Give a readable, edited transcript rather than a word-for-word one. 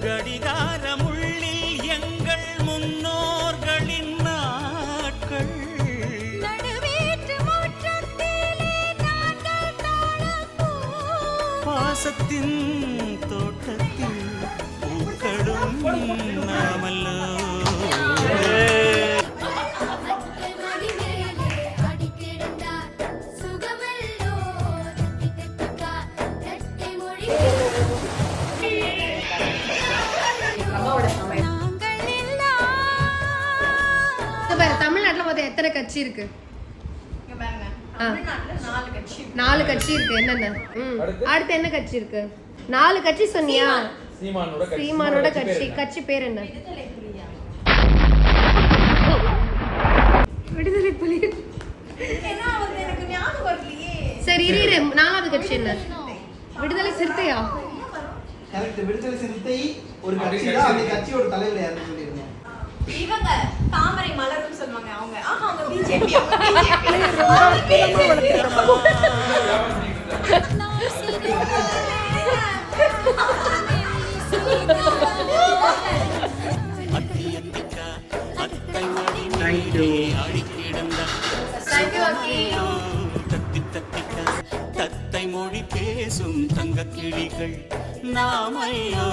கடிகாரமுள்ளில் எங்கள் முன்னோர்களின் நாட்கள் பாசத்தின் தோட்டத்தில் பூக்களும் நாமல்லோ. தமிழ்நாட்டுல மொத்தம் எத்தனை கட்சி இருக்கு? 4 கட்சி இருக்கு. என்னென்ன? அடுத்து என்ன கட்சி இருக்கு? 4 கட்சி சொன்னியா? சீமானோட கட்சி. கட்சி பேர் என்ன? விடுதலை புலி. சரி இரு, 4வது கட்சி என்ன? விடுதலை சிறுத்தையா? கரெக்ட். விடுதலை சிறுத்தை ஒரு கட்சி தான். அந்த கட்சியோட தலைவர் யாருன்னு சொல்லிருங்க. இவங்க தாமரை மலரும் சொல்வாங்க. அவங்க அவங்க பிஜேபி. தத்தை மொழி பேசும் தங்க கிளிகள் நாமையோ.